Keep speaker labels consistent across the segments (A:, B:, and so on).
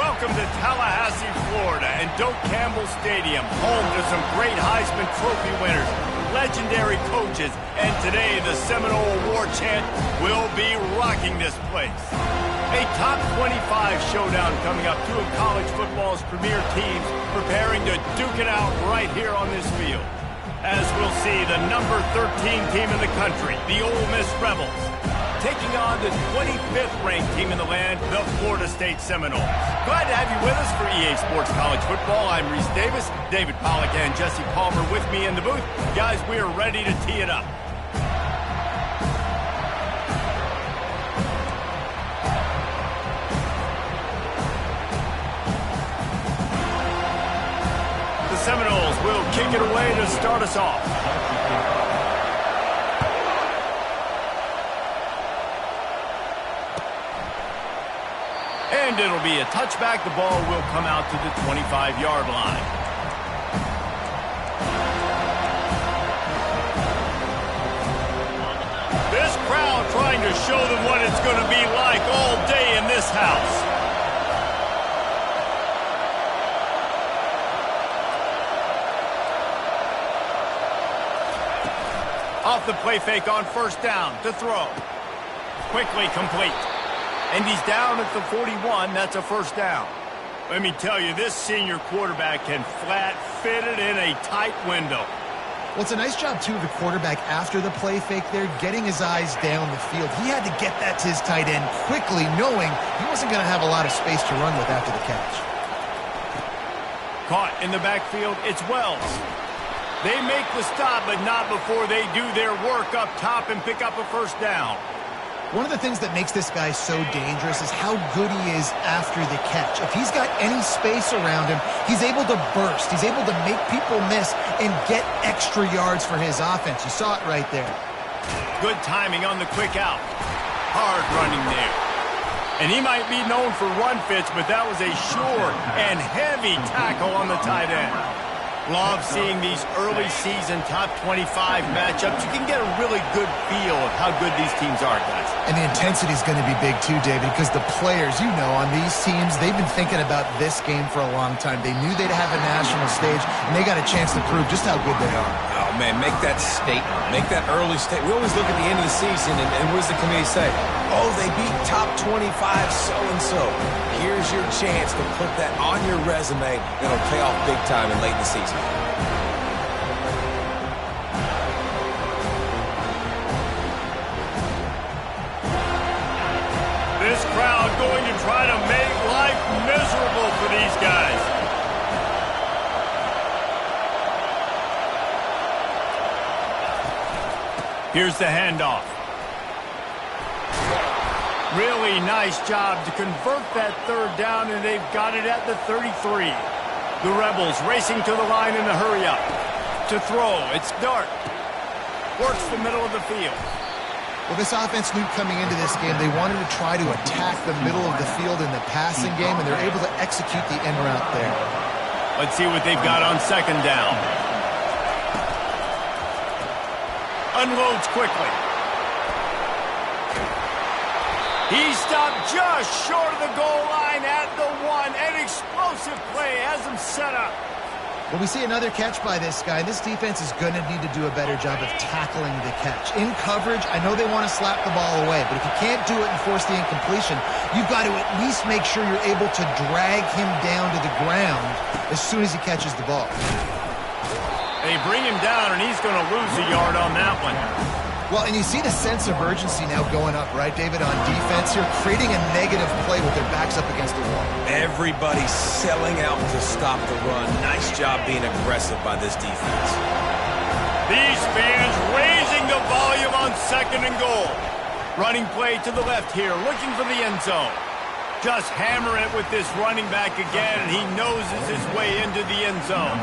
A: Welcome to Tallahassee, Florida, and Doak Campbell Stadium, home to some great Heisman Trophy winners, legendary coaches, and today the Seminole Award chant will be rocking this place. A top 25 showdown coming up, two of college football's premier teams preparing to duke it out right here on this field. As we'll see, the number 13 team in the country, the Ole Miss Rebels, taking on the 25th ranked team in the land, the Florida State Seminoles. Glad to have you with us for EA Sports College Football. I'm Reese Davis, David Pollack and Jesse Palmer with me in the booth. Guys, we are ready to tee it up. The Seminoles will kick it away to start us off. And it'll be a touchback. The ball will come out to the 25-yard line. This crowd trying to show them what it's going to be like all day in this house. Off the play fake on first down to throw. Quickly complete. And he's down at the 41. That's a first down. Let me tell you, this senior quarterback can flat fit it in a tight window.
B: Well, it's a nice job, too, of the quarterback after the play fake there, getting his eyes down the field. He had to get that to his tight end quickly, knowing he wasn't going to have a lot of space to run with after the catch.
A: Caught in the backfield, it's Wells. They make the stop, but not before they do their work up top and pick up a first down.
B: One of the things that makes this guy so dangerous is how good he is after the catch. If he's got any space around him, he's able to burst. He's able to make people miss and get extra yards for his offense. You saw it right there.
A: Good timing on the quick out. Hard running there. And he might be known for run fits, but that was a sure and heavy tackle on the tight end. Love seeing these early season top 25 matchups. You can get a really good feel of how good these teams are, guys.
B: And the intensity is going to be big too, David, because the players, you know, on these teams, they've been thinking about this game for a long time. They knew they'd have a national stage, and they got a chance to prove just how good they are.
C: Oh, man, make that statement. Make that early statement. We always look at the end of the season, and what does the committee say? Oh, they beat top 25 so-and-so. Here's your chance to put that on your resume. It'll pay off big time and late in the season.
A: This crowd going to try to make life miserable for these guys. Here's the handoff. Really nice job to convert that third down, and they've got it at the 33. The Rebels racing to the line in a hurry-up. To throw, it's Dart. Works the middle of the field.
B: Well, this offense knew coming into this game they wanted to try to attack the middle of the field in the passing game, and they're able to execute the end route there.
A: Let's see what they've got on second down. Unloads quickly. He stopped just short of the goal line at the 1. An explosive play has him set up.
B: Well, we see another catch by this guy. This defense is going to need to do a better job of tackling the catch. In coverage, I know they want to slap the ball away, but if you can't do it and force the incompletion, you've got to at least make sure you're able to drag him down to the ground as soon as he catches the ball.
A: They bring him down, and he's going to lose a yard on that one.
B: Well, and you see the sense of urgency now going up, right, David, on defense here, creating a negative play with their backs up against the wall.
C: Everybody's selling out to stop the run. Nice job being aggressive by this defense.
A: These fans raising the volume on second and goal. Running play to the left here, looking for the end zone. Just hammer it with this running back again, and he noses his way into the end zone.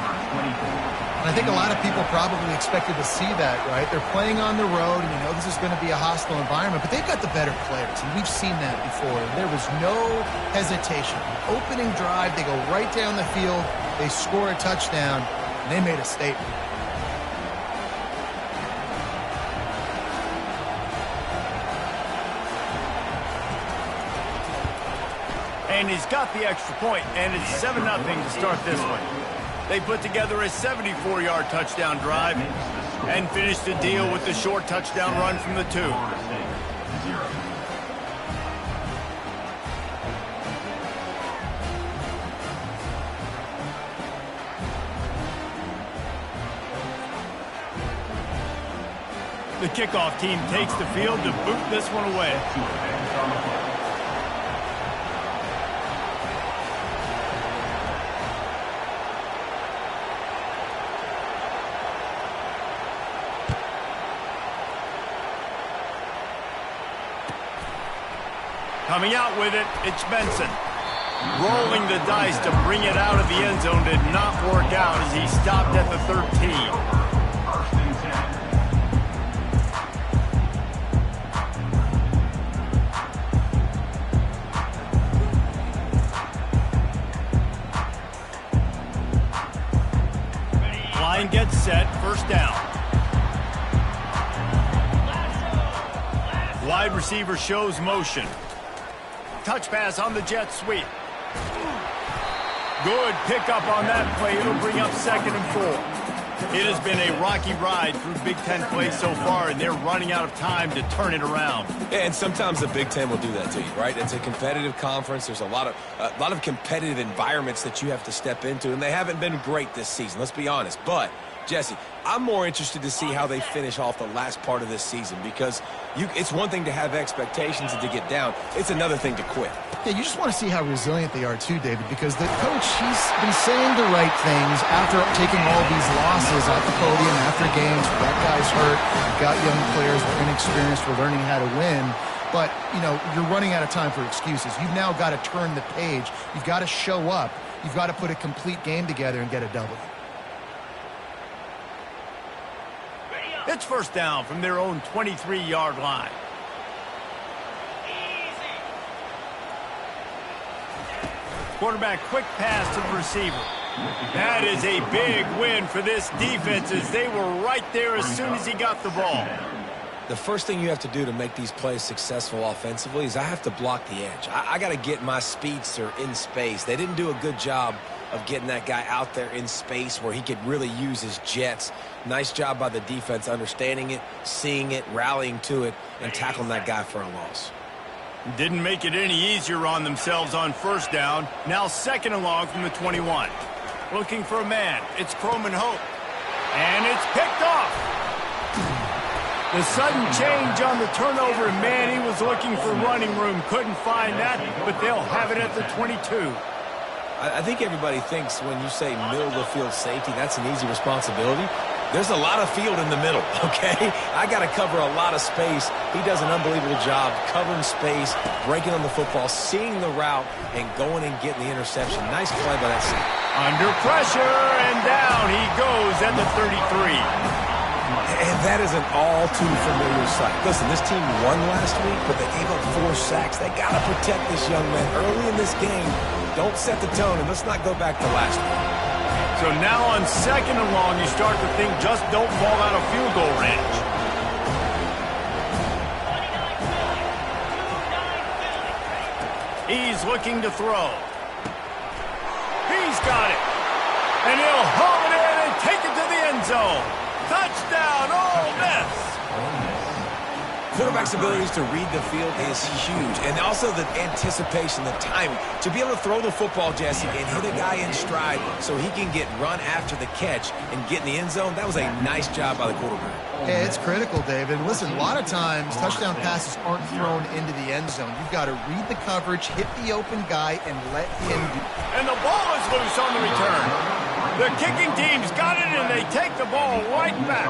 B: I think a lot of people probably expected to see that, right? They're playing on the road, and you know this is going to be a hostile environment, but they've got the better players, and we've seen that before. And there was no hesitation. Opening drive, they go right down the field, they score a touchdown, and they made a statement.
A: And he's got the extra point, and it's 7-0 to start this one. They put together a 74-yard touchdown drive and finished the deal with the short touchdown run from the 2. The kickoff team takes the field to boot this one away. Coming out with it, it's Benson. Rolling the dice to bring it out of the end zone did not work out as he stopped at the 13. Line gets set, first down. Wide receiver shows motion. Touch pass on the jet sweep. Good pickup on that play. It'll bring up 2nd and 4. It has been a rocky ride through Big Ten play so far, and they're running out of time to turn it around.
C: Yeah, and sometimes the Big Ten will do that to you, right? It's a competitive conference. There's a lot of competitive environments that you have to step into, and they haven't been great this season. Let's be honest. But Jesse, I'm more interested to see how they finish off the last part of this season because it's one thing to have expectations and to get down. It's another thing to quit.
B: Yeah, you just want to see how resilient they are too, David, because the coach, he's been saying the right things after taking all these losses at the podium after games. That guy's hurt. You've got young players. We're inexperienced. We're learning how to win. But, you know, you're running out of time for excuses. You've now got to turn the page. You've got to show up. You've got to put a complete game together and get a W.
A: It's first down from their own 23-yard line. Quarterback quick pass to the receiver. That is a big win for this defense as they were right there as soon as he got the ball.
C: The first thing you have to do to make these plays successful offensively is I have to block the edge. I got to get my speedster in space. They didn't do a good job of getting that guy out there in space where he could really use his jets. Nice job by the defense understanding it, seeing it, rallying to it, and tackling that guy for a loss.
A: Didn't make it any easier on themselves on first down. Now 2nd and long from the 21. Looking for a man. It's Croman Hope. And it's picked off. The sudden change on the turnover, and man, he was looking for running room. Couldn't find that, but they'll have it at the 22.
C: I think everybody thinks when you say middle of the field safety, that's an easy responsibility. There's a lot of field in the middle, okay? I got to cover a lot of space. He does an unbelievable job covering space, breaking on the football, seeing the route, and going and getting the interception. Nice play by that safety.
A: Under pressure, and down he goes at the 33.
C: And that is an all-too-familiar sight. Listen, this team won last week, but they gave up 4 sacks. They got to protect this young man early in this game. Don't set the tone, and let's not go back to last week.
A: So now on 2nd and long, you start to think just don't fall out of field goal range. He's looking to throw. He's got it. And he'll haul it in and take it to the end zone. Touchdown, Ole Miss.
C: Quarterback's abilities to read the field is huge, and also the anticipation, the timing. To be able to throw the football, Jesse, and hit a guy in stride so he can get run after the catch and get in the end zone, that was a nice job by the quarterback.
B: Yeah, it's critical, David. Listen, a lot of times touchdown passes aren't thrown into the end zone. You've got to read the coverage, hit the open guy, and let him do it.
A: And the ball is loose on the return. The kicking team's got it, and they take the ball right back.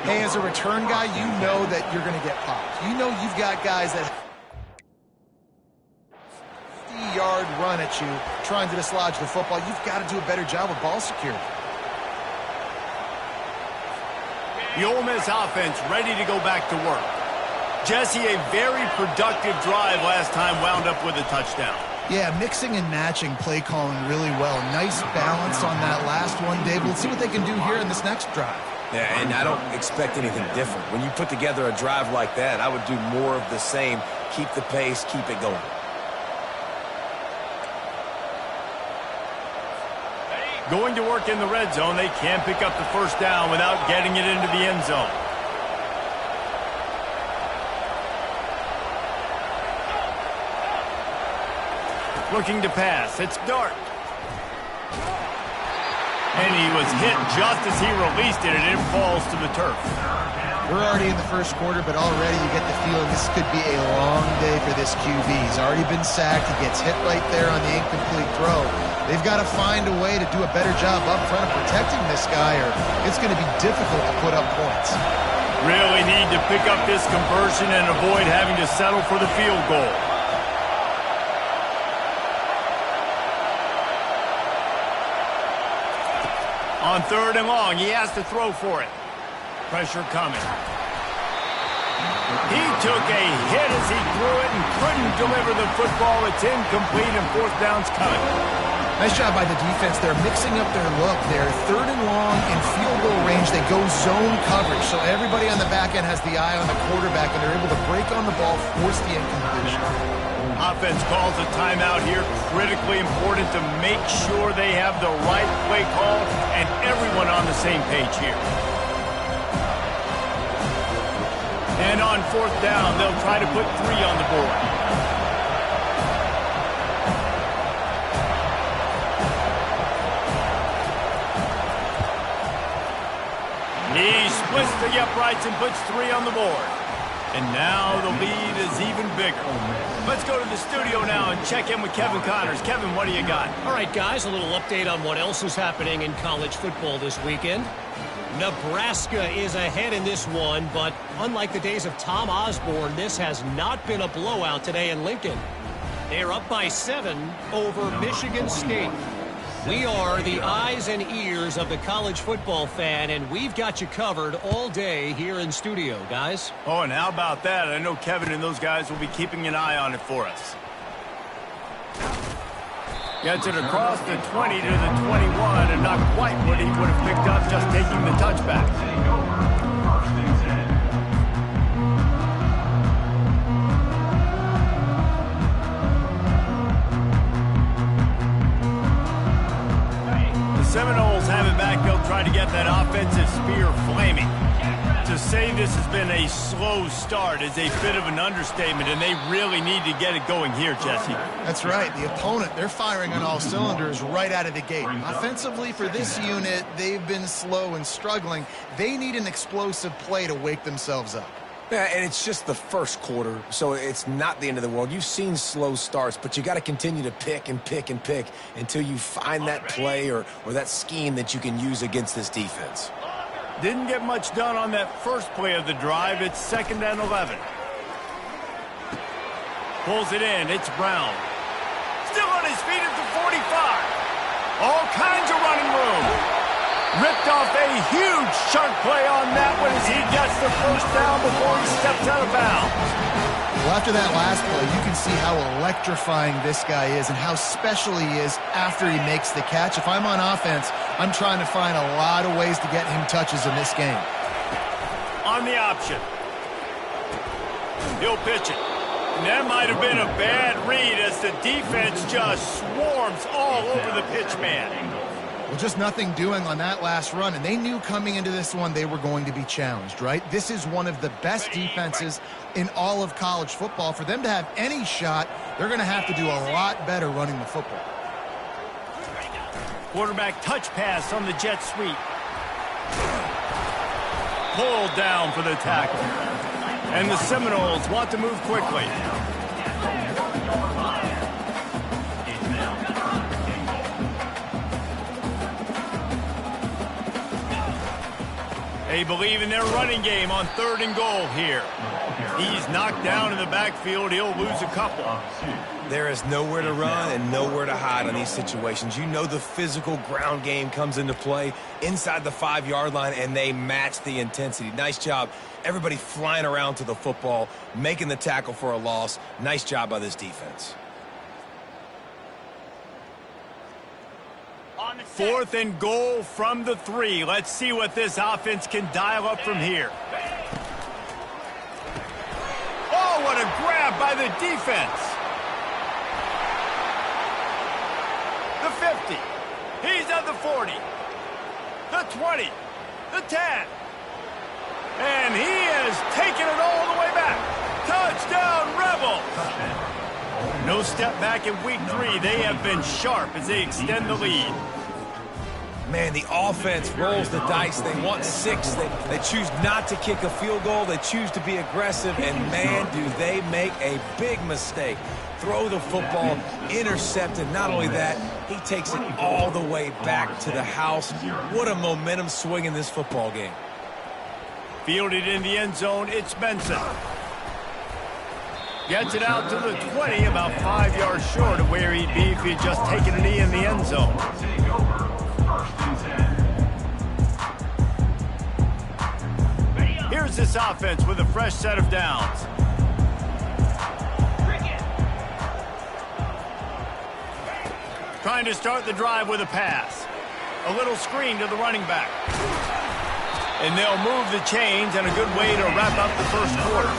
B: Hey, as a return guy, you know that you're going to get popped. You know you've got guys that 50-yard run at you trying to dislodge the football. You've got to do a better job of ball security.
A: The Ole Miss offense ready to go back to work. Jesse, a very productive drive last time, wound up with a touchdown.
B: Yeah, mixing and matching play calling really well. Nice balance on that last one, Dave. Let's see what they can do here in this next drive.
C: Yeah, and I don't expect anything different. When you put together a drive like that, I would do more of the same. Keep the pace, keep it going.
A: Going to work in the red zone, they can pick up the first down without getting it into the end zone. Looking to pass. It's Dart. And he was hit just as he released it, and it falls to the turf.
B: We're already in the first quarter, but already you get the feeling this could be a long day for this QB. He's already been sacked. He gets hit right there on the incomplete throw. They've got to find a way to do a better job up front of protecting this guy, or it's going to be difficult to put up points.
A: Really need to pick up this conversion and avoid having to settle for the field goal. On 3rd and long, he has to throw for it. Pressure coming. He took a hit as he threw it and couldn't deliver the football. It's incomplete and 4th down's coming.
B: Nice job by the defense. They're mixing up their look. They're 3rd and long in field goal range. They go zone coverage, so everybody on the back end has the eye on the quarterback, and they're able to break on the ball, force the incompletion.
A: Offense calls a timeout here. Critically important to make sure they have the right play call and everyone on the same page here. And on 4th down, they'll try to put 3 on the board. He splits the uprights and puts 3 on the board. And now the lead is even bigger. Let's go to the studio now and check in with Kevin Connors. Kevin, what do you got?
D: All right, guys, a little update on what else is happening in college football this weekend. Nebraska is ahead in this one, but unlike the days of Tom Osborne, this has not been a blowout today in Lincoln. They're up by 7 over Michigan State. We are the eyes and ears of the college football fan, and we've got you covered all day here in studio, guys.
A: Oh, and how about that? I know Kevin and those guys will be keeping an eye on it for us. Gets it across the 20 to the 21, and not quite what he would have picked up just taking the touchback. Seminoles have it back. They'll try to get that offensive spear flaming. To say this has been a slow start is a bit of an understatement, and they really need to get it going here, Jesse.
B: That's right. The opponent, they're firing on all cylinders right out of the gate. Offensively, for this unit, they've been slow and struggling. They need an explosive play to wake themselves up.
C: Yeah, and it's just the first quarter, so it's not the end of the world. You've seen slow starts, but you got to continue to pick and pick and pick until you find that play or that scheme that you can use against this defense.
A: Didn't get much done on that first play of the drive. It's 2nd and 11. Pulls it in. It's Brown. Still on his feet at the 45. All kinds of running room. Ripped off a huge chunk play on that one as he gets the first down before he steps out of bounds.
B: Well, after that last play, you can see how electrifying this guy is and how special he is after he makes the catch. If I'm on offense, I'm trying to find a lot of ways to get him touches in this game.
A: On the option. He'll pitch it. And that might have been a bad read as the defense just swarms all over the pitch man.
B: Well, just nothing doing on that last run, and they knew coming into this one they were going to be challenged, right? This is one of the best defenses in all of college football. For them to have any shot, they're going to have to do a lot better running the football.
A: Quarterback touch pass on the jet sweep. Pulled down for the tackle. And the Seminoles want to move quickly. They believe in their running game on 3rd and goal here. He's knocked down in the backfield. He'll lose a couple.
C: There is nowhere to run and nowhere to hide on these situations. You know the physical ground game comes into play inside the 5-yard line, and they match the intensity. Nice job. Everybody flying around to the football, making the tackle for a loss. Nice job by this defense.
A: 4th and goal from the 3. Let's see what this offense can dial up from here. Oh, what a grab by the defense. The 50. He's at at the 40, the 20, the 10. And he has taken it all the way back. Touchdown, Rebels! No step back in week 3. They have been sharp as they extend the lead.
C: Man, the offense rolls the dice. They want 6. They choose not to kick a field goal. They choose to be aggressive. And, man, do they make a big mistake. Throw the football, intercepted. Not only that, he takes it all the way back to the house. What a momentum swing in this football game.
A: Fielded in the end zone, it's Benson. Gets it out to the 20, about 5 yards short of where he'd be if he'd just taken a knee in the end zone. Here's this offense with a fresh set of downs. Trying to start the drive with a pass. A little screen to the running back. And they'll move the chains, and a good way to wrap up the first quarter.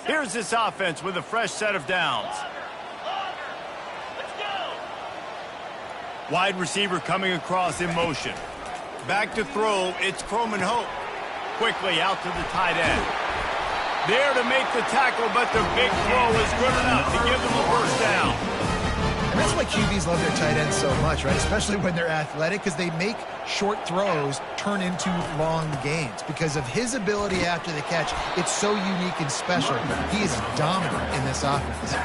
A: Here's this offense with a fresh set of downs. Wide receiver coming across in motion. Back to throw, it's Croman Hope. Quickly out to the tight end. There to make the tackle, but the big throw is good enough to give them a first down.
B: And that's why QBs love their tight ends so much, right? Especially when they're athletic, because they make short throws turn into long gains. Because of his ability after the catch, it's so unique and special. He is dominant in this offense.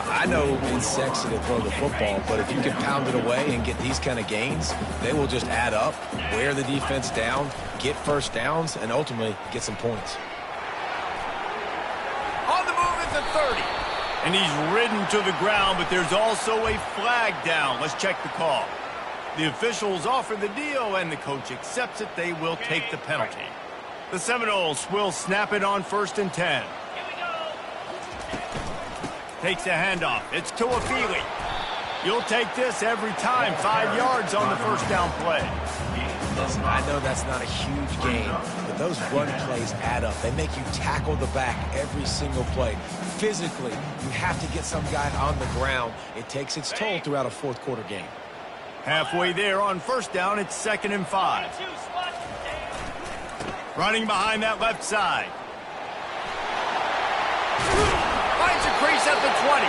C: I know it's sexy to throw the football, but if you can pound it away and get these kind of gains, they will just add up, wear the defense down, get first downs, and ultimately get some points.
A: On the move at the 30. And he's ridden to the ground, but there's also a flag down. Let's check the call. The officials offer the deal, and the coach accepts it. They will take the penalty. The Seminoles will snap it on 1st and 10. Takes a handoff. It's Tuafili. You'll take this every time. 5 yards on the first down play.
C: Listen, I know that's not a huge gain, but those run plays add up. They make you tackle the back every single play. Physically, you have to get some guy on the ground. It takes its toll throughout a fourth quarter game.
A: Halfway there on first down, it's 2nd and 5. Running behind that left side. Finds a crease at the 20.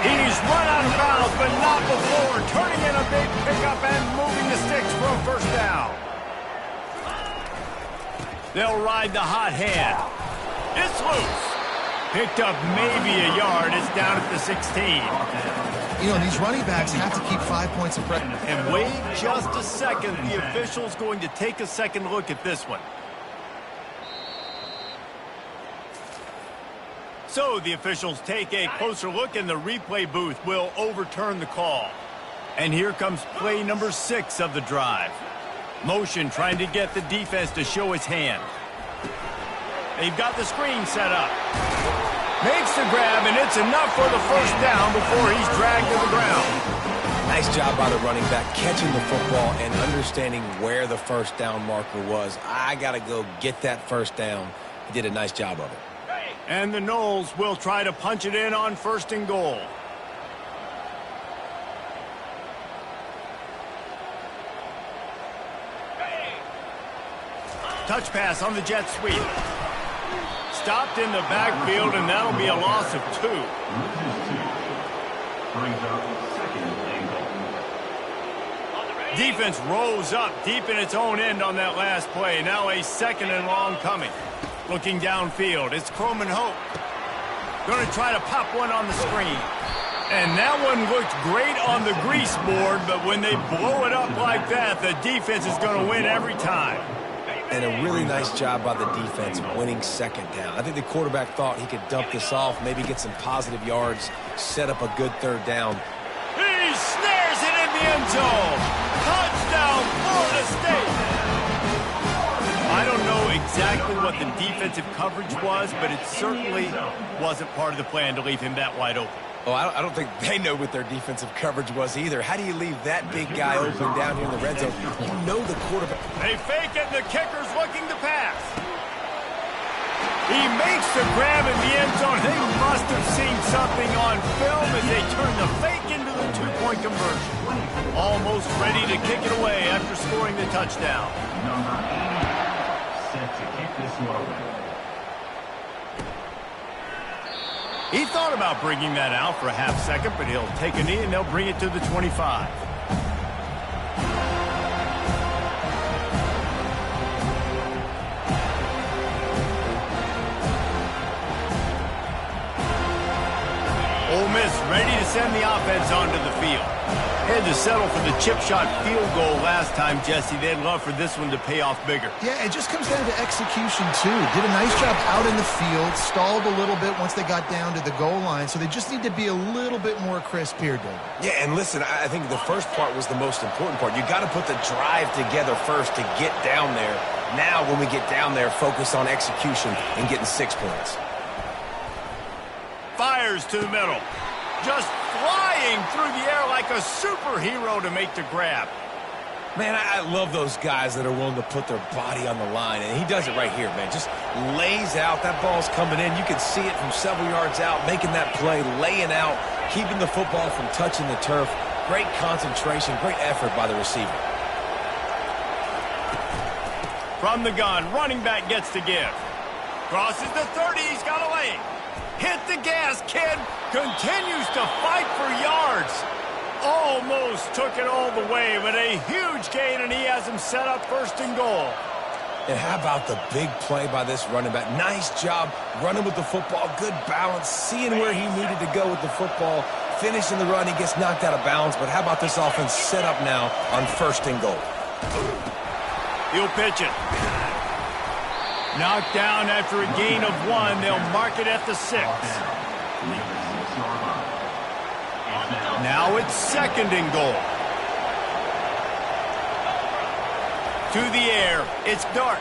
A: He's run out of bounds, but not before. Turning in a big pickup and moving the sticks for a first down. They'll ride the hot hand. It's loose. Picked up maybe a yard. It's down at the 16.
B: You know, these running backs have to keep 5 points of pressure.
A: And wait just a second. The official's going to take a second look at this one. So the officials take a closer look, and the replay booth will overturn the call. And here comes play number 6 of the drive. Motion trying to get the defense to show its hand. They've got the screen set up. Makes the grab, and it's enough for the first down before he's dragged to the ground.
C: Nice job by the running back catching the football and understanding where the first down marker was. I got to go get that first down. He did a nice job of it.
A: And the Noles will try to punch it in on 1st and goal. Touch pass on the jet sweep. Stopped in the backfield, and that'll be a loss of 2. Defense rose up deep in its own end on that last play. Now a 2nd and long coming. Looking downfield, it's Croman Hope. Going to try to pop one on the screen. And that one looked great on the grease board, but when they blow it up like that, the defense is going to win every time.
C: And a really nice job by the defense winning 2nd down. I think the quarterback thought he could dump this off, maybe get some positive yards, set up a good 3rd down.
A: He snares it in the end zone. Touchdown, Florida State. I don't know exactly what the defensive coverage was, but it certainly wasn't part of the plan to leave him that wide open.
C: Oh, I don't think they know what their defensive coverage was either. How do you leave that big guy open down here in the red zone? You know the quarterback.
A: They fake it, and the kicker's looking to pass. He makes the grab in the end zone. They must have seen something on film as they turn the fake into the two-point conversion. Almost ready to kick it away after scoring the touchdown.
E: Number 80, set to kick this one away.
A: He thought about bringing that out for a half second, but he'll take a knee and they'll bring it to the 25. Ole Miss ready to send the offense onto the field. Had to settle for the chip shot field goal last time, Jesse. They'd love for this one to pay off bigger.
B: Yeah, it just comes down to execution, too. Did a nice job out in the field, stalled a little bit once they got down to the goal line, so they just need to be a little bit more crisp here, David.
C: Yeah, and listen, I think the first part was the most important part. You got to put the drive together first to get down there. Now, when we get down there, focus on execution and getting 6 points.
A: Fires to the middle. Just flying through the air like a superhero to make the grab.
C: Man, I love those guys that are willing to put their body on the line, and he does it right here, man. Just lays out. That ball's coming in. You can see it from several yards out, making that play, laying out, keeping the football from touching the turf. Great concentration, great effort by the receiver.
A: From the gun, running back gets to give. Crosses the 30, he's got a lane. Hit the gas, kid. Continues to fight for yards. Almost took it all the way, but a huge gain, and he has him set up first and goal.
C: And how about the big play by this running back? Nice job running with the football, good balance, seeing where he needed to go with the football, finishing the run. He gets knocked out of bounds, but how about this offense set up now on first and goal?
A: He'll pitch it. Knocked down after a gain of 1. They'll mark it at the 6. Now it's second and goal. To the air. It's Dart.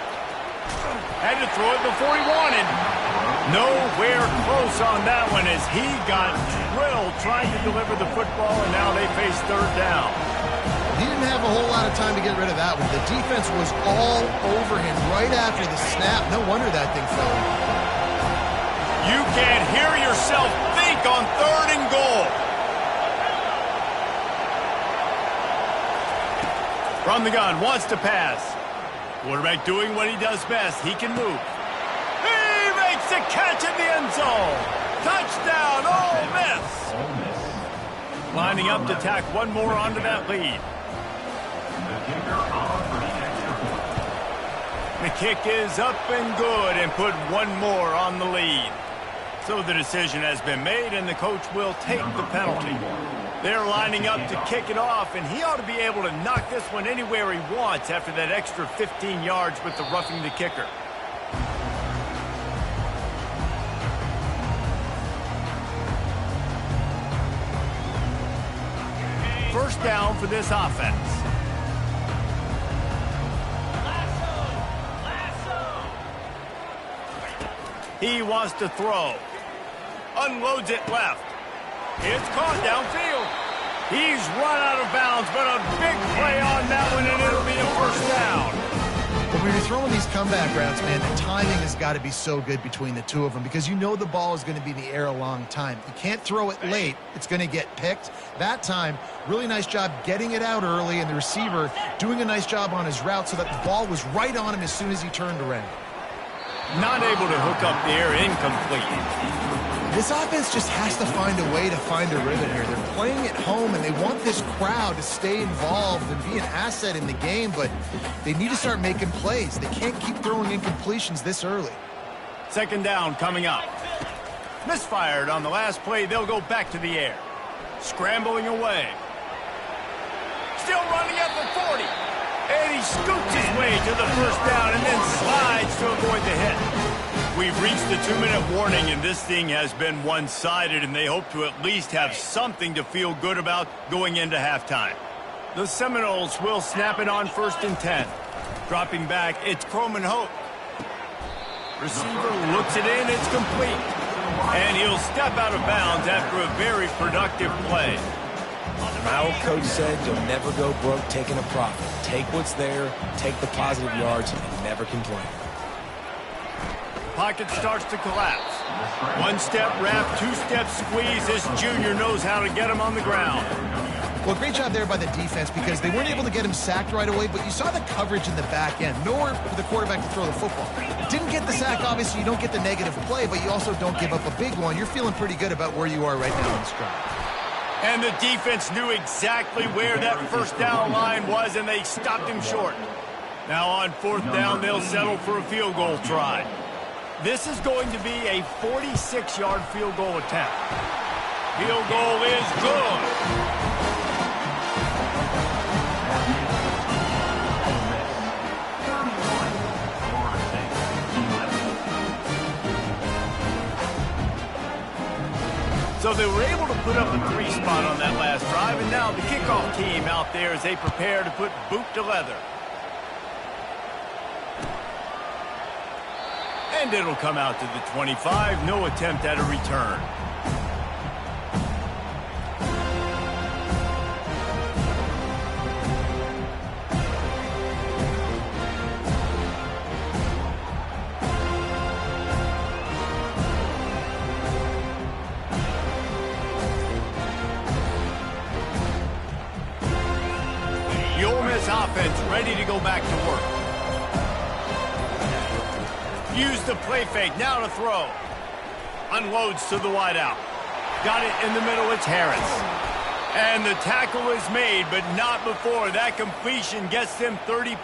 A: Had to throw it before he wanted. Nowhere close on that one as he got drilled trying to deliver the football, and now they face third down.
B: He didn't have a whole lot of time to get rid of that one. The defense was all over him right after the snap. No wonder that thing fell.
A: You can't hear yourself think on third and goal. From the gun, wants to pass. Quarterback doing what he does best. He can move. He makes the catch in the end zone. Touchdown, Ole Miss. Lining up to tack one more onto that lead. The kick is up and good and put one more on the lead. So the decision has been made and the coach will take the penalty. They're lining up to kick it off, and he ought to be able to knock this one anywhere he wants after that extra 15 yards with the roughing the kicker. First down for this offense. He wants to throw. Unloads it left. It's caught downfield. He's run out of bounds, but a big play on that one, and it'll be a first down.
B: But when you're throwing these comeback routes, man, the timing has got to be so good between the two of them because you know the ball is going to be in the air a long time. You can't throw it late. It's going to get picked. That time, really nice job getting it out early, and the receiver doing a nice job on his route so that the ball was right on him as soon as he turned around.
A: Not able to hook up there, incomplete.
B: This offense just has to find a way to find a rhythm here. They're playing at home, and they want this crowd to stay involved and be an asset in the game, but they need to start making plays. They can't keep throwing incompletions this early.
A: Second down coming up. Misfired on the last play. They'll go back to the air. Scrambling away. Still running at the 40. And he scoots his way to the first down and then slides to avoid the hit. We've reached the 2-minute warning, and this thing has been one-sided, and they hope to at least have something to feel good about going into halftime. The Seminoles will snap it on first and 10. Dropping back, it's Croman Hope. Receiver looks it in, it's complete. And he'll step out of bounds after a very productive play.
C: My old coach said you'll never go broke taking a profit. Take what's there, take the positive yards, and never complain.
A: Pocket starts to collapse. One-step wrap, two-step squeeze. This junior knows how to get him on the ground.
B: Well, great job there by the defense because they weren't able to get him sacked right away, but you saw the coverage in the back end. Nowhere for the quarterback to throw the football. Didn't get the sack, obviously. You don't get the negative play, but you also don't give up a big one. You're feeling pretty good about where you are right now in this drive.
A: And the defense knew exactly where that first down line was, and they stopped him short. Now on fourth down, they'll settle for a field goal try. This is going to be a 46-yard field goal attempt. Field goal is good. So they were able to put up a 3 spot on that last drive, and now the kickoff team out there as they prepare to put boot to leather. And it'll come out to the 25. No attempt at a return. The Ole Miss offense ready to go back to work. Use the play fake, now to throw. Unloads to the wideout. Got it in the middle, it's Harris. And the tackle is made, but not before. That completion gets them 30+.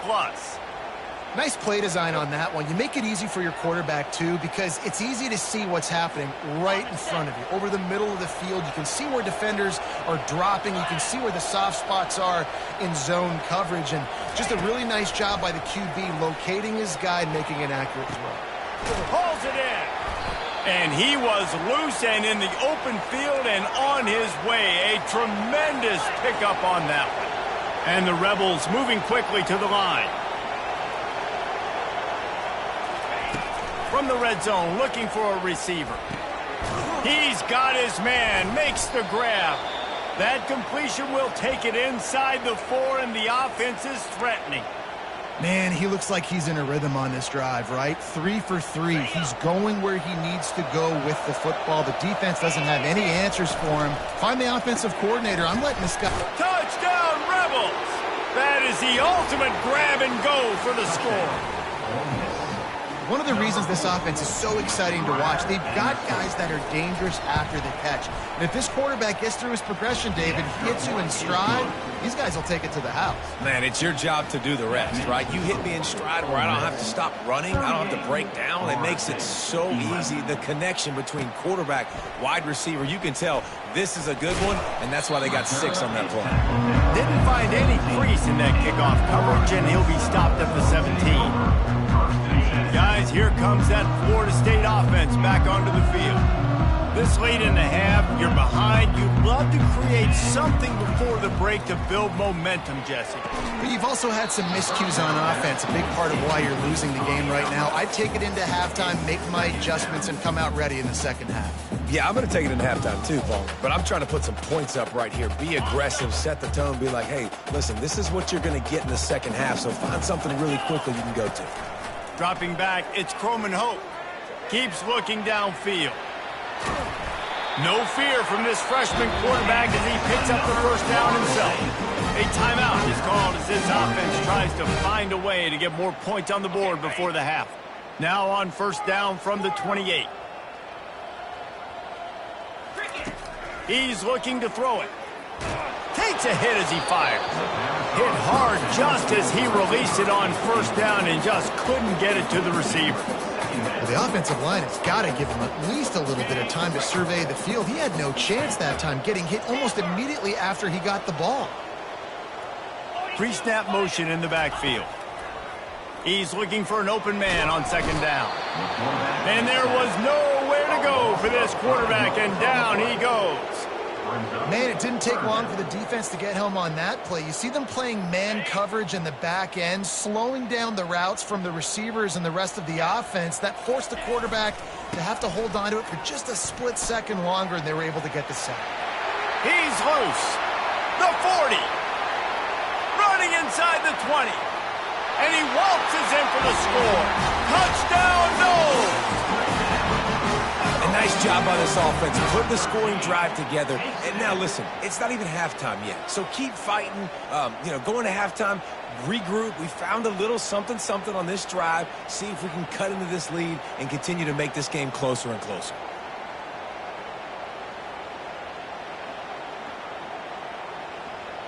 B: Nice play design on that one. You make it easy for your quarterback, too, because it's easy to see what's happening right in front of you. Over the middle of the field, you can see where defenders are dropping. You can see where the soft spots are in zone coverage. And just a really nice job by the QB locating his guy and making an accurate throw.
A: Pulls it in. And he was loose and in the open field and on his way. A tremendous pickup on that one. And the Rebels moving quickly to the line. From the red zone, looking for a receiver. He's got his man, makes the grab. That completion will take it inside the 4, and the offense is threatening.
B: Man, he looks like he's in a rhythm on this drive, right? 3 for 3. He's going where he needs to go with the football. The defense doesn't have any answers for him. Find the offensive coordinator. I'm letting this guy...
A: Touchdown, Rebels! That is the ultimate grab and go for the score.
B: One of the reasons this offense is so exciting to watch, they've got guys that are dangerous after the catch. And if this quarterback gets through his progression, David, hits you in stride, these guys will take it to the house.
C: Man, it's your job to do the rest, right? You hit me in stride where I don't have to stop running. I don't have to break down. It makes it so easy. The connection between quarterback, wide receiver, you can tell this is a good one, and that's why they got 6 on that play.
A: Didn't find any crease in that kickoff coverage, and he'll be stopped at the 17. Guys, here comes that Florida State offense back onto the field. This late in the half, you're behind. You'd love to create something before the break to build momentum, Jesse.
B: But you've also had some miscues on offense, a big part of why you're losing the game right now. I'd take it into halftime, make my adjustments, and come out ready in the second half.
C: Yeah, I'm going to take it in halftime too, Paul. But I'm trying to put some points up right here. Be aggressive, set the tone, be like, hey, listen, this is what you're going to get in the second half, so find something really quickly you can go to.
A: Dropping back, it's Croman Hope. Keeps looking downfield. No fear from this freshman quarterback as he picks up the first down himself. A timeout is called as this offense tries to find a way to get more points on the board before the half. Now on first down from the 28. He's looking to throw it. Takes a hit as he fires. Hit hard just as he released it on first down and just couldn't get it to the receiver.
B: Well, the offensive line has got to give him at least a little bit of time to survey the field. He had no chance that time, getting hit almost immediately after he got the ball.
A: Pre-snap motion in the backfield. He's looking for an open man on second down. And there was nowhere to go for this quarterback, and down he goes.
B: Man, it didn't take long for the defense to get home on that play. You see them playing man coverage in the back end, slowing down the routes from the receivers and the rest of the offense. That forced the quarterback to have to hold on to it for just a split second longer, and they were able to get the sack.
A: He's loose. The 40. Running inside the 20. And he waltzes in for the score. Touchdown, Noles!
C: A nice job by this offense, put the scoring drive together. And now listen, it's not even halftime yet. So keep fighting, going to halftime, regroup. We found a little something on this drive. See if we can cut into this lead and continue to make this game closer and closer.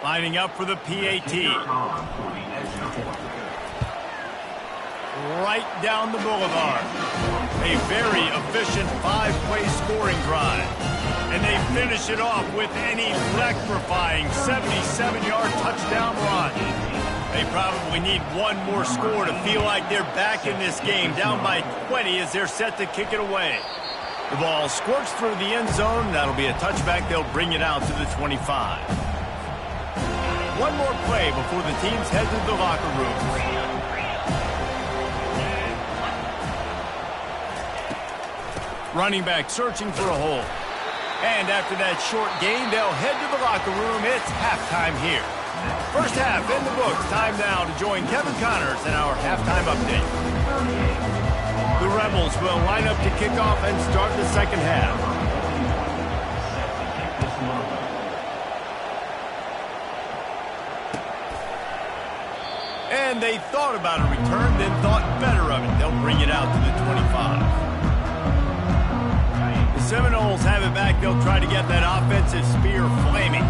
A: Lining up for the PAT. Right down the boulevard. A very efficient 5-play scoring drive. And they finish it off with an electrifying 77-yard touchdown run. They probably need one more score to feel like they're back in this game, down by 20 as they're set to kick it away. The ball squirts through the end zone. That'll be a touchback. They'll bring it out to the 25. One more play before the teams head to the locker room. Running back searching for a hole. And after that short gain, they'll head to the locker room. It's halftime here. First half in the books. Time now to join Kevin Connors in our halftime update. The Rebels will line up to kick off and start the second half. And they thought about a return, then thought better of it. They'll bring it out to the 25. The Seminoles have it back. They'll try to get that offensive spear flaming.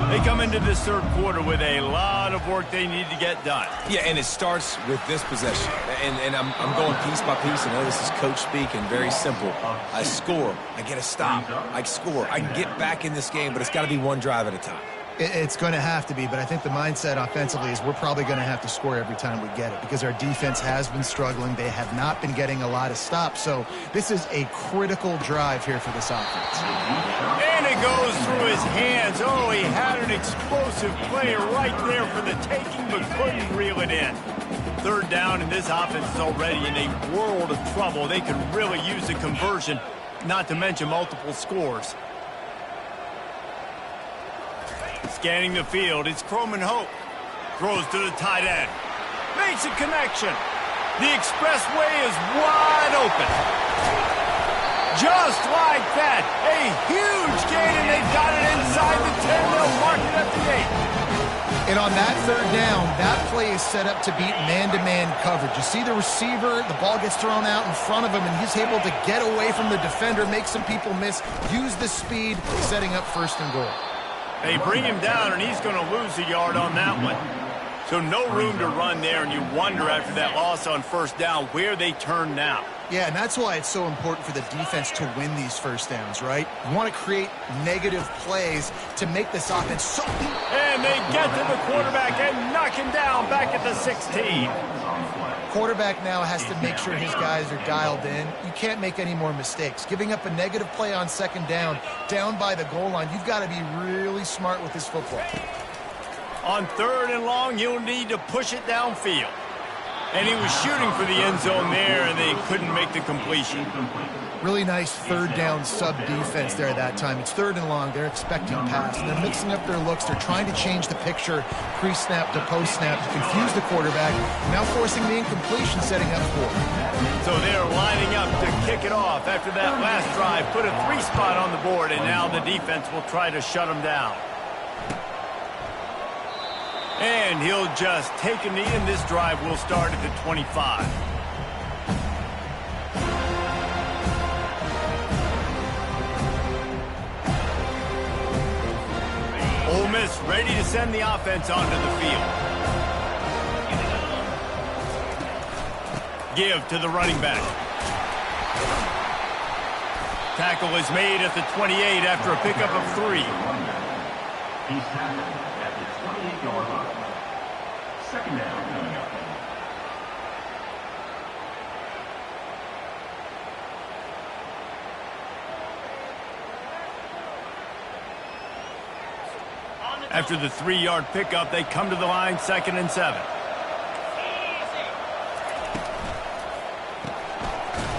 A: They come into this third quarter with a lot of work they need to get done.
C: Yeah, and it starts with this possession. And I'm going piece by piece. I know this is coach speak and very simple. I score. I get a stop. I score. I can get back in this game, but it's got to be one drive at a time.
B: It's going to have to be, but I think the mindset offensively is we're probably going to have to score every time we get it because our defense has been struggling. They have not been getting a lot of stops, so this is a critical drive here for this offense.
A: And it goes through his hands. Oh, he had an explosive play right there for the taking, but couldn't reel it in. Third down, and this offense is already in a world of trouble. They could really use a conversion, not to mention multiple scores. Scanning the field, it's Croman Hope. Throws to the tight end. Makes a connection. The expressway is wide open. Just like that. A huge gain, and they've got it inside the 10. They'll mark it at the 8.
B: And on that third down, that play is set up to beat man-to-man coverage. You see the receiver, the ball gets thrown out in front of him, and he's able to get away from the defender, make some people miss, use the speed, setting up first and goal.
A: They bring him down, and he's going to lose a yard on that one. So no room to run there, and you wonder after that loss on first down where they turn now.
B: Yeah, and that's why it's so important for the defense to win these first downs, right? You want to create negative plays to make this offense so...
A: And they get to the quarterback and knock him down back at the 16.
B: Quarterback now has to make sure his guys are dialed in. You can't make any more mistakes. Giving up a negative play on second down by the goal line, you've got to be really smart with this football.
A: On third and long, you'll need to push it downfield. And he was shooting for the end zone there, and they couldn't make the completion.
B: Really nice third down sub-defense there that time. It's third and long. They're expecting pass, and they're mixing up their looks. They're trying to change the picture pre-snap to post-snap to confuse the quarterback, now forcing the incompletion, setting up for it.
A: So they're lining up to kick it off after that last drive. Put a 3-spot on the board, and now the defense will try to shut them down. And he'll just take a knee, and this drive will start at the 25. Ole Miss ready to send the offense onto the field. Give to the running back. Tackle is made at the 28 after a pickup of 3.
E: He's tackled at the 28-yard line. Second down coming up.
A: After the 3-yard pickup, they come to the line, 2nd and 7.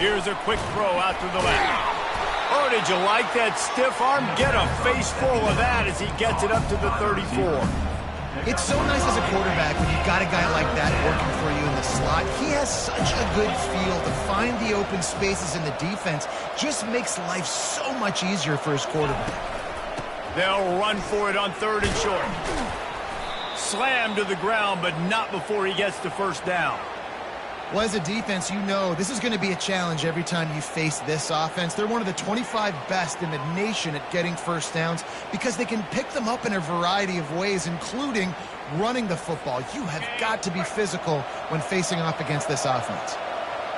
A: Here's a quick throw out to the left. Oh, did you like that stiff arm? Get a face full of that as he gets it up to the 34.
B: It's so nice as a quarterback when you've got a guy like that working for you in the slot. He has such a good feel to find the open spaces in the defense. Just makes life so much easier for his quarterback.
A: They'll run for it on 3rd and short. Slammed to the ground, but not before he gets the first down.
B: Well, as a defense, you know this is going to be a challenge every time you face this offense. They're one of the 25 best in the nation at getting first downs because they can pick them up in a variety of ways, including running the football. You have got to be physical when facing off against this offense.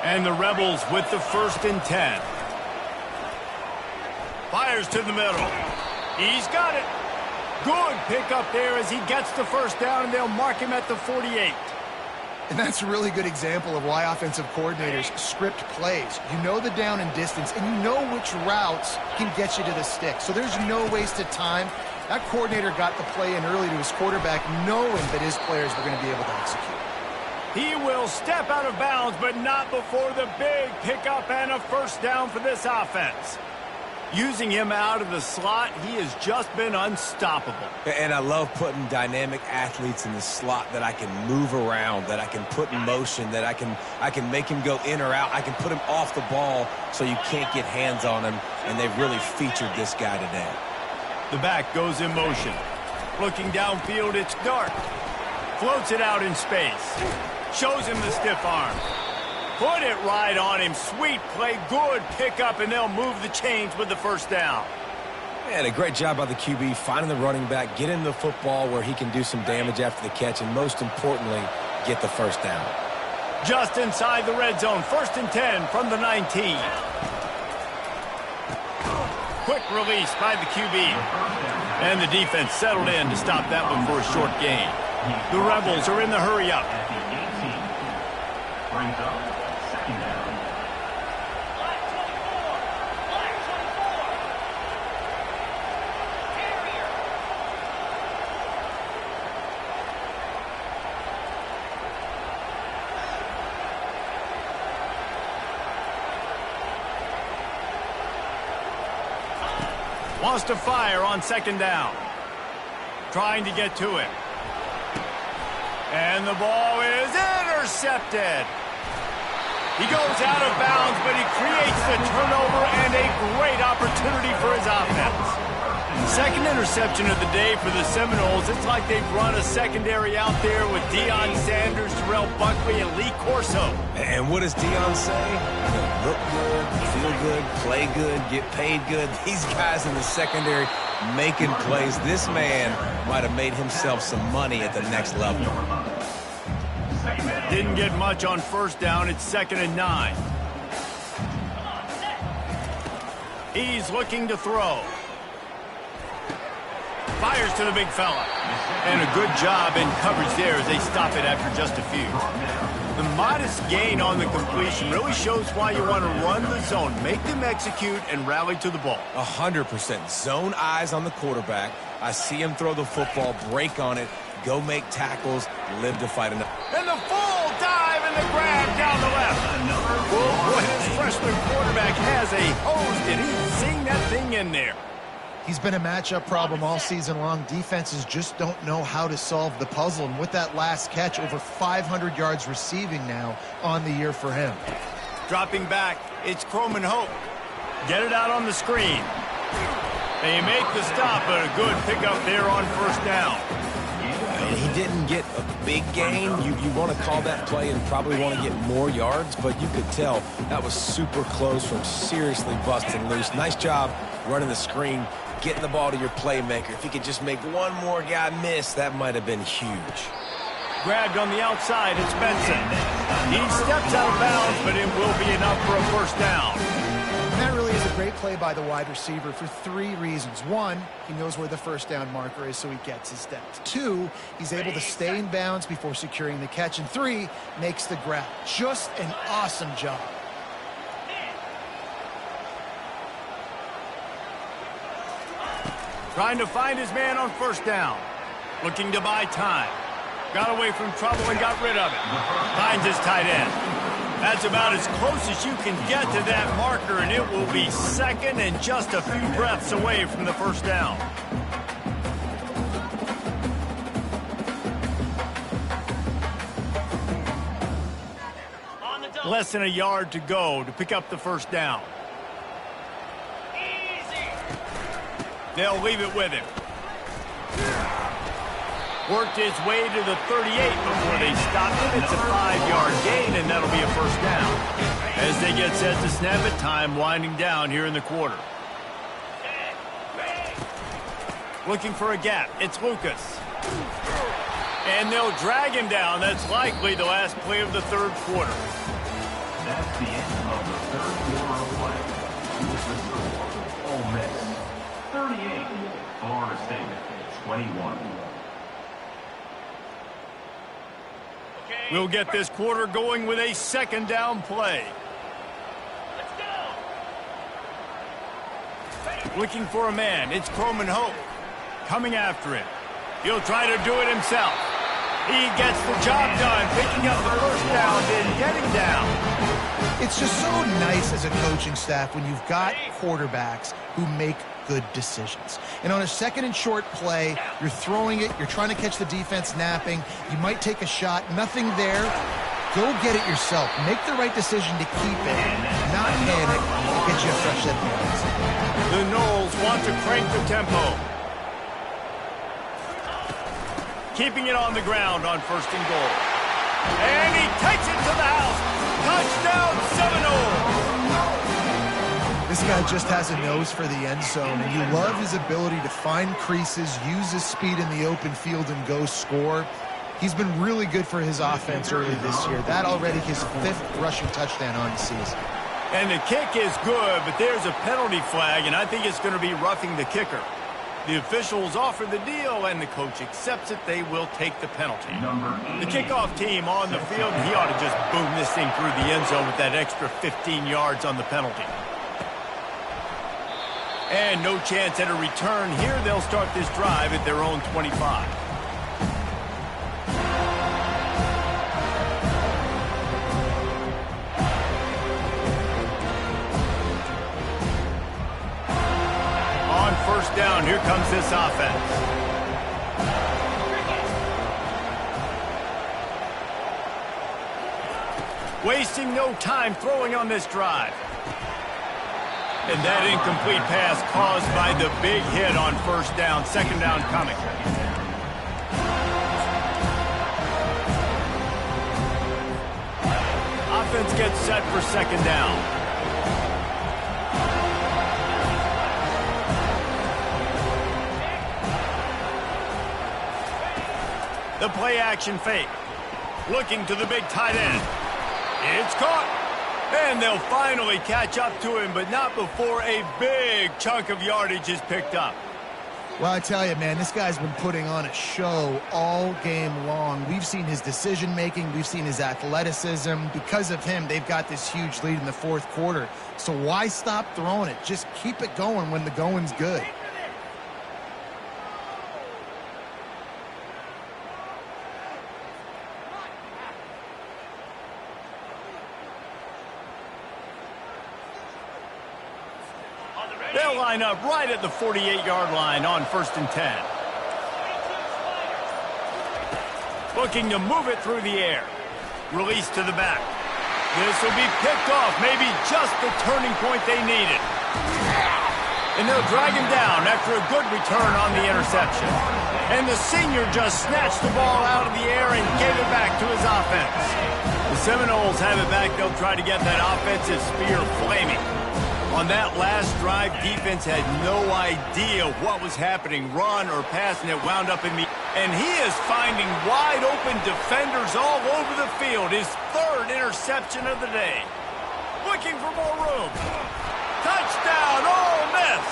A: And the Rebels with the 1st and 10. Fires to the middle. He's got it. Good pick up there as he gets the first down, and they'll mark him at the 48.
B: And that's a really good example of why offensive coordinators script plays. You know the down and distance, and you know which routes can get you to the stick. So there's no wasted time. That coordinator got the play in early to his quarterback, knowing that his players were going to be able to execute.
A: He will step out of bounds, but not before the big pickup and a first down for this offense. Using him out of the slot, he has just been unstoppable.
C: And I love putting dynamic athletes in the slot that I can move around, that I can put in motion, that I can make him go in or out. I can put him off the ball so you can't get hands on him, and they've really featured this guy today.
A: The back goes in motion. Looking downfield, it's Dark. Floats it out in space. Shows him the stiff arm. Put it right on him. Sweet play, good pickup, and they'll move the chains with the first down.
C: Man, a great job by the QB, finding the running back, getting the football where he can do some damage after the catch, and most importantly, get the first down.
A: Just inside the red zone, 1st and 10 from the 19. Quick release by the QB. And the defense settled in to stop that one for a short gain. The Rebels are in the hurry-up.
E: At the 18. Brings up 2nd down.
A: Wants to fire on 2nd down. Trying to get to it. And the ball is intercepted. He goes out of bounds, but he creates the turnover and a great opportunity for his offense. 2nd interception of the day for the Seminoles. It's like they've run a secondary out there with Deion Sanders, Terrell Buckley, and Lee Corso.
C: And what does Deion say? Look good, feel good, play good, get paid good. These guys in the secondary making plays. This man might have made himself some money at the next level.
A: Didn't get much on 1st down. It's 2nd and 9. He's looking to throw. Fires to the big fella. And a good job in coverage there as they stop it after just a few. The modest gain on the completion really shows why you want to run the zone. Make them execute and rally to the ball.
C: 100%. Zone eyes on the quarterback. I see him throw the football, break on it, go make tackles, live to fight another.
A: And the full dive and the grab down the left. Oh, boy, this freshman quarterback has a hose, and he's seeing that thing in there.
B: He's been a matchup problem all season long. Defenses just don't know how to solve the puzzle. And with that last catch, over 500 yards receiving now on the year for him.
A: Dropping back, it's Croman Hope. Get it out on the screen. They make the stop, but a good pickup there on 1st down.
C: And he didn't get a big gain. You want to call that play and probably want to get more yards, but you could tell that was super close from seriously busting loose. Nice job running the screen, getting the ball to your playmaker. If he could just make one more guy miss, that might have been huge.
A: Grabbed on the outside, it's Benson. He steps out of bounds, but it will be enough for a 1st down.
B: And that really is a great play by the wide receiver for 3 reasons. 1, he knows where the 1st down marker is, so he gets his steps. 2, he's able to stay in bounds before securing the catch. And 3, makes the grab. Just an awesome job.
A: Trying to find his man on 1st down. Looking to buy time. Got away from trouble and got rid of it. Finds his tight end. That's about as close as you can get to that marker, and it will be second and just a few breaths away from the first down. Less than a yard to go to pick up the first down. They'll leave it with him. Worked his way to the 38 before they stopped him. It's a 5-yard gain, and that'll be a first down. As they get set to snap it, time winding down here in the quarter. Looking for a gap. It's Lucas. And they'll drag him down. That's likely the last play of the third quarter.
E: That's the end of the third quarter of play. With the score, Ole Miss 38, Florida State 21.
A: We'll get this quarter going with a second down play.
D: Let's go.
A: Looking for a man. It's Coleman Hope coming after him. He'll try to do it himself. He gets the job done, picking up the first down and getting down.
B: It's just so nice as a coaching staff when you've got quarterbacks who make good decisions. And on a second and short play, you're throwing it, you're trying to catch the defense napping, you might take a shot, nothing there. Go get it yourself. Make the right decision to keep it, not panic, and get you a fresh set of hands.
A: The Noles want to crank the tempo. Keeping it on the ground on first and goal. And he takes it to the house. Touchdown, Seminole!
B: This guy just has a nose for the end zone, and you love his ability to find creases, use his speed in the open field, and go score. He's been really good for his offense early this year. That already his 5th rushing touchdown on the season.
A: And the kick is good, but there's a penalty flag, and I think it's going to be roughing the kicker. The officials offer the deal, and the coach accepts it. They will take the penalty. The kickoff team on the field, and he ought to just boom this thing through the end zone with that extra 15 yards on the penalty. And no chance at a return here. They'll start this drive at their own 25. First down, here comes this offense. Wasting no time throwing on this drive. And that incomplete pass caused by the big hit on first down. Second down coming. Offense gets set for second down. The play action fake. Looking to the big tight end. It's caught. And they'll finally catch up to him, but not before a big chunk of yardage is picked up.
B: Well, I tell you, man, this guy's been putting on a show all game long. We've seen his decision-making. We've seen his athleticism. Because of him, they've got this huge lead in the fourth quarter. So why stop throwing it? Just keep it going when the going's good.
A: They'll line up right at the 48-yard line on first and 10. Looking to move it through the air. Release to the back. This will be picked off. Maybe just the turning point they needed. And they'll drag him down after a good return on the interception. And the senior just snatched the ball out of the air and gave it back to his offense. The Seminoles have it back. They'll try to get that offensive spear flaming. On that last drive, defense had no idea what was happening, run or pass, and it wound up in the... And he is finding wide-open defenders all over the field. His 3rd interception of the day. Looking for more room. Touchdown, Ole Miss!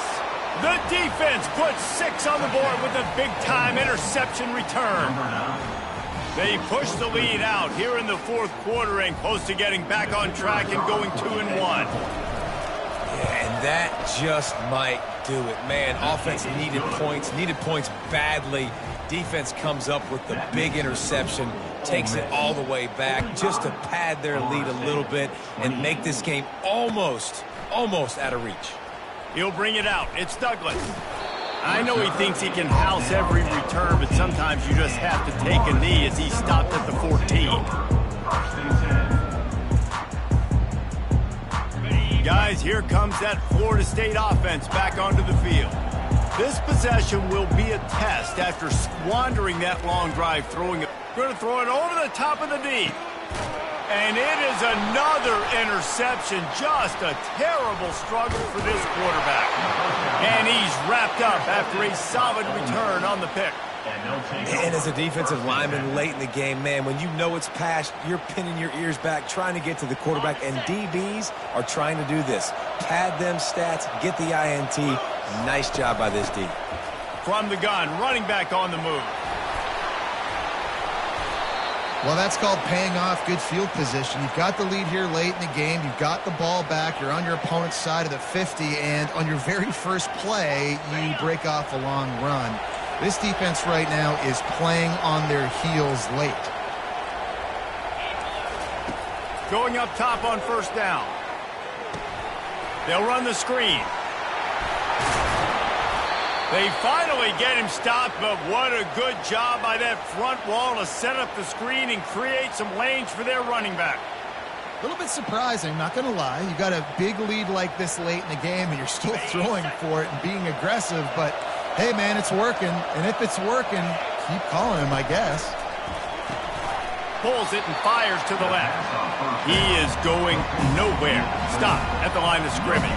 A: The defense puts 6 on the board with a big-time interception return. They push the lead out here in the fourth quarter and close to getting back on track and going 2-1.
C: And that just might do it. Man, offense needed points badly defense comes up with the big interception, takes it all the way back just to pad their lead a little bit and make this game almost out of reach.
A: He'll bring it out. It's Douglas. I know he thinks he can house every return, but sometimes you just have to take a knee as he stopped at the 14. Guys, here comes that Florida State offense back onto the field. This possession will be a test after squandering that long drive, going to throw it over the top of the D. And it is another interception. Just a terrible struggle for this quarterback. And he's wrapped up after a solid return on the pick.
C: And as a defensive lineman late in the game, man, when you know it's past, you're pinning your ears back, trying to get to the quarterback, and DBs are trying to do this. Pad them stats, get the INT. Nice job by this D.
A: From the gun, running back on the move.
B: Well, that's called paying off good field position. You've got the lead here late in the game. You've got the ball back. You're on your opponent's side of the 50, and on your very first play, you break off a long run. This defense right now is playing on their heels late.
A: Going up top on first down. They'll run the screen. They finally get him stopped, but what a good job by that front wall to set up the screen and create some lanes for their running back.
B: A little bit surprising, not going to lie. You got a big lead like this late in the game, and you're still throwing for it and being aggressive, but hey, man, it's working. And if it's working, keep calling him, I guess.
A: Pulls it and fires to the left. He is going nowhere. Stop at the line of scrimmage.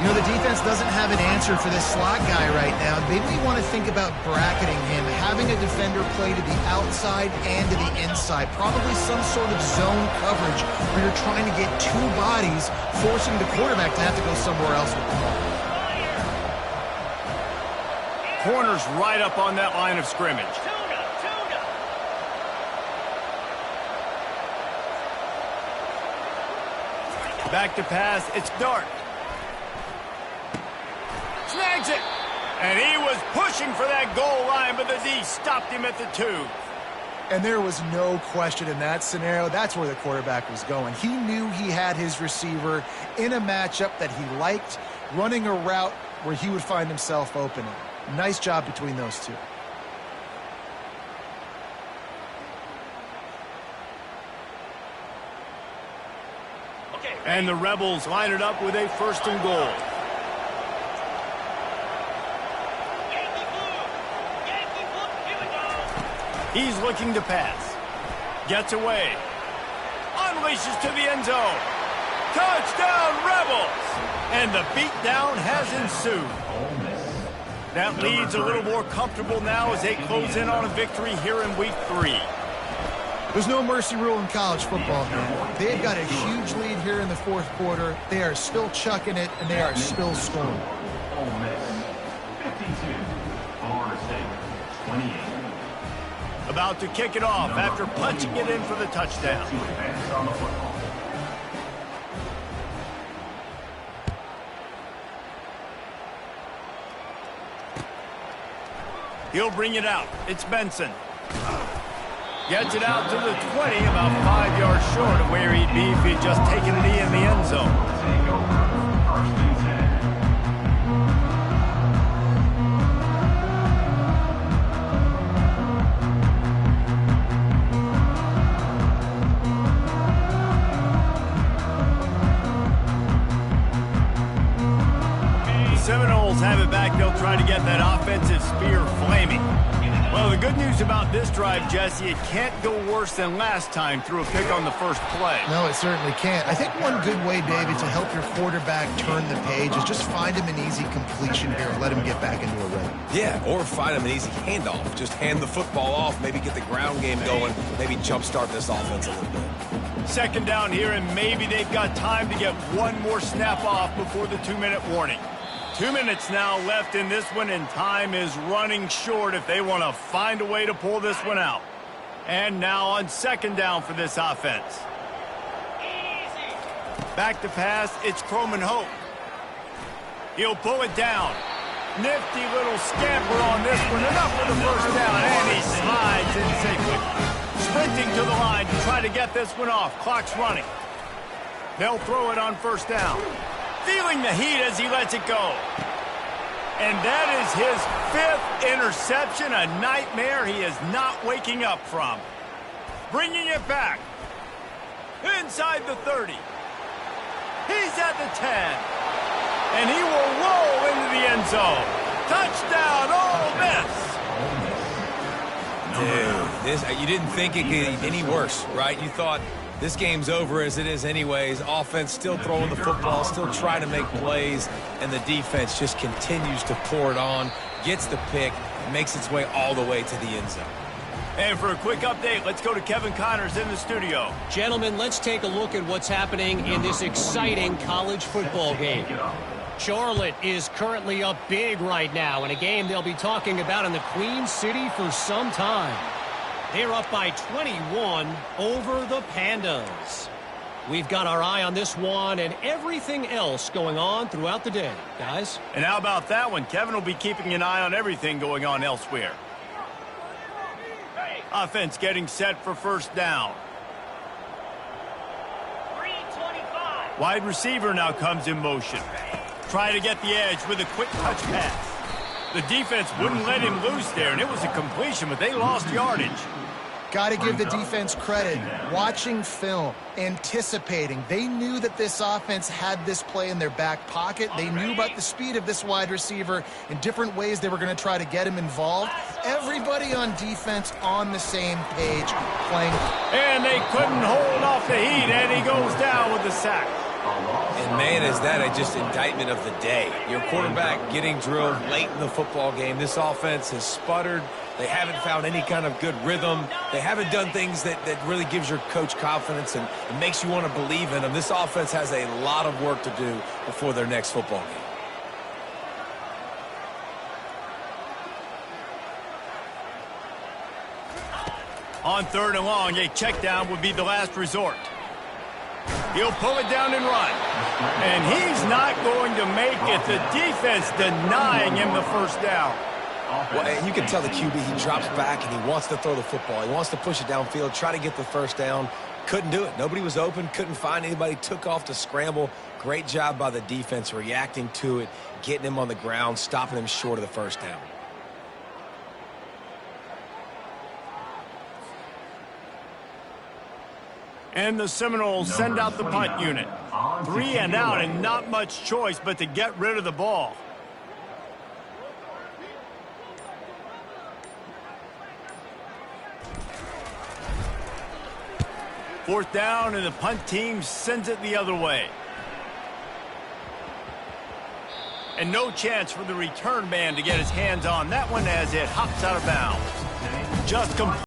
B: You know, the defense doesn't have an answer for this slot guy right now. They may want to think about bracketing him, having a defender play to the outside and to the inside. Probably some sort of zone coverage where you're trying to get two bodies, forcing the quarterback to have to go somewhere else with the ball.
A: Corner's right up on that line of scrimmage. Back to pass. It's Dart. Snags it. And he was pushing for that goal line, but the D stopped him at the 2.
B: And there was no question in that scenario. That's where the quarterback was going. He knew he had his receiver in a matchup that he liked, running a route where he would find himself opening. Nice job between those two.
A: And the Rebels line it up with a 1st and goal. He's looking to pass. Gets away. Unleashes to the end zone. Touchdown, Rebels! And the beatdown has ensued. That lead's a little more comfortable now as they close in on a victory here in Week 3.
B: There's no mercy rule in college football, man. They've got a huge lead here in the 4th quarter. They are still chucking it, and they are still scoring.
E: Ole Miss 52, Florida State 28.
A: About to kick it off after punching it in for the touchdown.
E: To advance on the football.
A: He'll bring it out. It's Benson. Gets it out to the 20, about 5 yards short of where he'd be if he'd just taken a knee in the end zone.
E: Take over 1st and
A: 10. The Seminoles have it back. They'll try to get that offensive spear flaming. Well, the good news about this drive, Jesse, it can't go worse than last time through a pick on the first play.
B: No, it certainly can't. I think one good way, David, to help your quarterback turn the page is just find him an easy completion here and let him get back into a rhythm.
C: Yeah, or find him an easy handoff. Just hand the football off, maybe get the ground game going, maybe jumpstart this offense a little bit.
A: 2nd down here, and maybe they've got time to get one more snap off before the 2-minute warning. 2 minutes now left in this one, and time is running short if they want to find a way to pull this one out. And now on 2nd down for this offense. Back to pass, it's Croman Hope. He'll pull it down. Nifty little scamper on this one. Enough for the first down, and he slides in safely. Sprinting to the line to try to get this one off. Clock's running. They'll throw it on first down. Feeling the heat as he lets it go. And that is his 5th interception, a nightmare he is not waking up from. Bringing it back. Inside the 30. He's at the 10. And he will roll into the end zone. Touchdown, Ole Miss.
C: Dude, you didn't think it could get any worse, right? You thought this game's over as it is anyways. Offense still throwing the football, still trying to make plays, and the defense just continues to pour it on, gets the pick, makes its way all the way to the end zone.
A: And for a quick update, let's go to Kevin Connors in the studio.
D: Gentlemen, let's take a look at what's happening in this exciting college football game. Charlotte is currently up big right now in a game they'll be talking about in the Queen City for some time. They're up by 21 over the Pandas. We've got our eye on this one and everything else going on throughout the day, guys.
A: And how about that one? Kevin will be keeping an eye on everything going on elsewhere. Offense getting set for first down.
F: 325.
A: Wide receiver now comes in motion. Try to get the edge with a quick touch pass. The defense wouldn't let him loose there, and it was a completion, but they lost yardage.
B: Got to give the defense credit. Watching film, anticipating. They knew that this offense had this play in their back pocket. They knew about the speed of this wide receiver and different ways they were going to try to get him involved. Everybody on defense on the same page playing.
A: And they couldn't hold off the heat, and he goes down with the sack.
C: And, man, is that just indictment of the day. Your quarterback getting drilled late in the football game. This offense has sputtered. They haven't found any kind of good rhythm. They haven't done things that really gives your coach confidence and makes you want to believe in them. This offense has a lot of work to do before their next football game.
A: On 3rd and long, a check down would be the last resort. He'll pull it down and run. And he's not going to make it. The defense denying him the first down.
C: Well, you can tell the QB, he drops back and he wants to throw the football. He wants to push it downfield, try to get the first down. Couldn't do it. Nobody was open, couldn't find anybody, took off to scramble. Great job by the defense reacting to it, getting him on the ground, stopping him short of the first down.
A: And the Seminoles send out the punt unit. 3 and out and not much choice but to get rid of the ball. Fourth down and the punt team sends it the other way. And no chance for the return man to get his hands on that one as it hops out of bounds. Just complete.